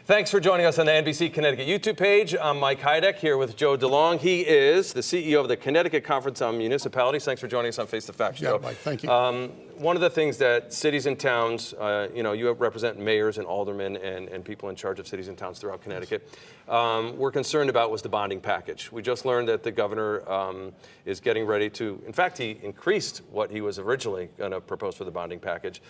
Thanks for joining us on the NBC Connecticut YouTube page. I'm Mike Heideck here with Joe Delong. He is the CEO of the Connecticut Conference on Municipalities. Thanks for joining us on Face the Facts, Joe. Yeah, Mike, thank you. One of the things that cities and towns, you represent mayors and aldermen and people in charge of cities and towns throughout Connecticut, were concerned about was the bonding package. We just learned that the governor is getting ready to, in fact, he increased what he was originally going to propose for the bonding package.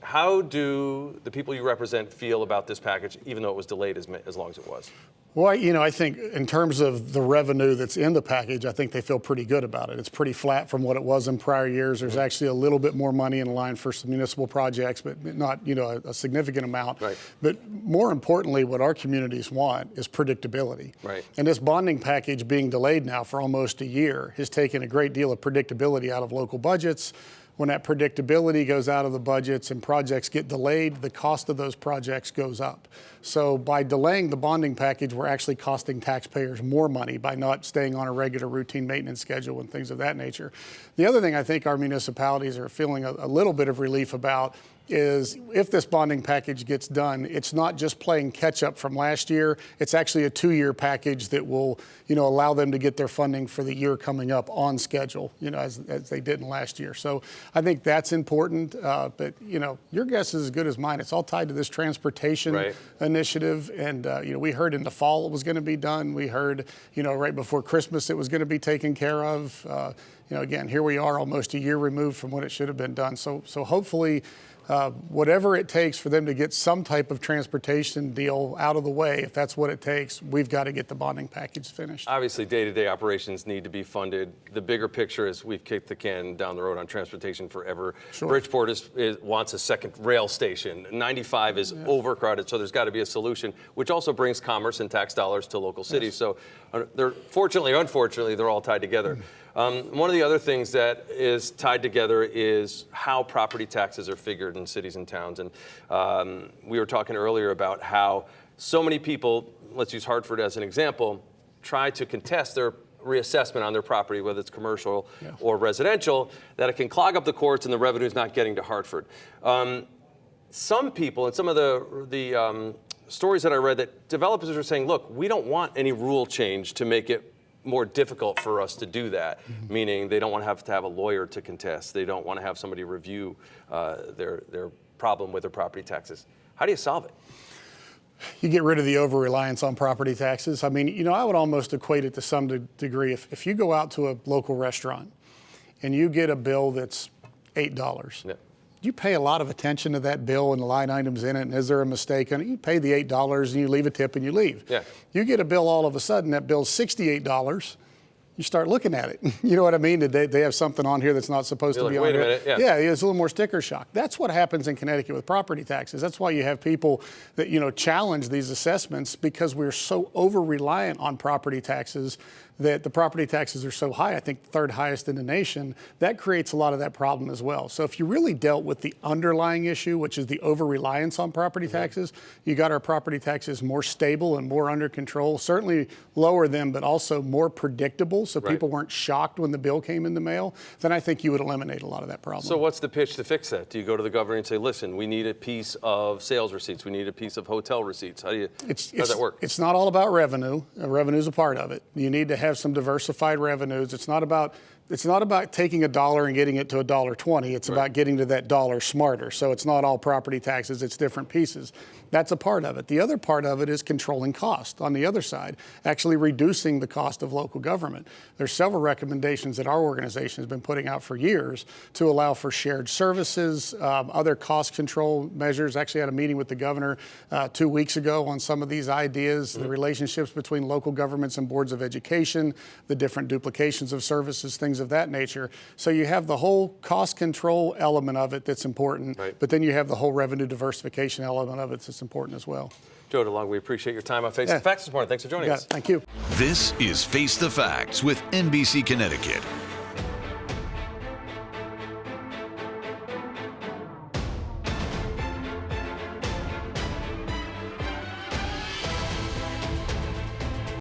How do the people you represent feel about this package, even though it was delayed as long as it was? Well, I think in terms of the revenue that's in the package, I think they feel pretty good about it. It's pretty flat from what it was in prior years. There's actually a little bit more money in line for some municipal projects, but not, a significant amount. Right. But more importantly, what our communities want is predictability. Right. And this bonding package being delayed now for almost a year has taken a great deal of predictability out of local budgets. When that predictability goes out of the budgets and projects get delayed, the cost of those projects goes up. So by delaying the bonding package, we're actually costing taxpayers more money by not staying on a regular routine maintenance schedule and things of that nature. The other thing I think our municipalities are feeling a little bit of relief about is if this bonding package gets done, it's not just playing catch up from last year. It's actually a 2-year package that will, allow them to get their funding for the year coming up on schedule, as they did in last year. So I think that's important. But, your guess is as good as mine. It's all tied to this transportation initiative. And, we heard in the fall it was going to be done. We heard, right before Christmas it was going to be taken care of. Again, here we are almost a year removed from when it should have been done. So hopefully, whatever it takes for them to get some type of transportation deal out of the way, if that's what it takes, we've got to get the bonding package finished. Obviously, day-to-day operations need to be funded. The bigger picture is we've kicked the can down the road on transportation forever. Sure. Bridgeport wants a second rail station. 95 is overcrowded, so there's got to be a solution, which also brings commerce and tax dollars to local cities. So they're fortunately or unfortunately, they're all tied together. One of the other things that is tied together is how property taxes are figured in cities and towns. And we were talking earlier about how so many people, let's use Hartford as an example, try to contest their reassessment on their property, whether it's commercial or residential, that it can clog up the courts and the revenue is not getting to Hartford. Some people and some of the stories that I read, that developers are saying, look, we don't want any rule change to make it more difficult for us to do that, meaning they don't want to have a lawyer to contest. They don't want to have somebody review their problem with their property taxes. How do you solve it? You get rid of the over-reliance on property taxes. I mean, I would almost equate it to some degree. If you go out to a local restaurant and you get a bill that's $8, you pay a lot of attention to that bill and the line items in it, and is there a mistake on it? You pay the $8 and you leave a tip and you leave. Yeah. You get a bill all of a sudden, that bill's $68. You start looking at it. You know what I mean? They have something on here that's not supposed to be on here. Wait a minute. Yeah, it's a little more sticker shock. That's what happens in Connecticut with property taxes. That's why you have people that, challenge these assessments, because we're so over-reliant on property taxes that the property taxes are so high, I think the third highest in the nation. That creates a lot of that problem as well. So if you really dealt with the underlying issue, which is the over-reliance on property taxes, you got our property taxes more stable and more under control, certainly lower them, but also more predictable, so people weren't shocked when the bill came in the mail, then I think you would eliminate a lot of that problem. So what's the pitch to fix that? Do you go to the governor and say, listen, we need a piece of sales receipts, we need a piece of hotel receipts? How does that work? It's not all about revenue. Revenue's a part of it. You need to have some diversified revenues. It's not about taking $1 and getting it to $1.20. It's about getting to that dollar smarter. So it's not all property taxes, it's different pieces. That's a part of it. The other part of it is controlling cost on the other side, actually reducing the cost of local government. There's several recommendations that our organization has been putting out for years to allow for shared services, other cost control measures. Actually had a meeting with the governor 2 weeks ago on some of these ideas, the relationships between local governments and boards of education, the different duplications of services, things of that nature. So you have the whole cost control element of it that's important, but then you have the whole revenue diversification element of it that's important as well. Joe Delong, we appreciate your time on Face the Facts this morning. Thanks for joining us. Thank you. This is Face the Facts with NBC Connecticut.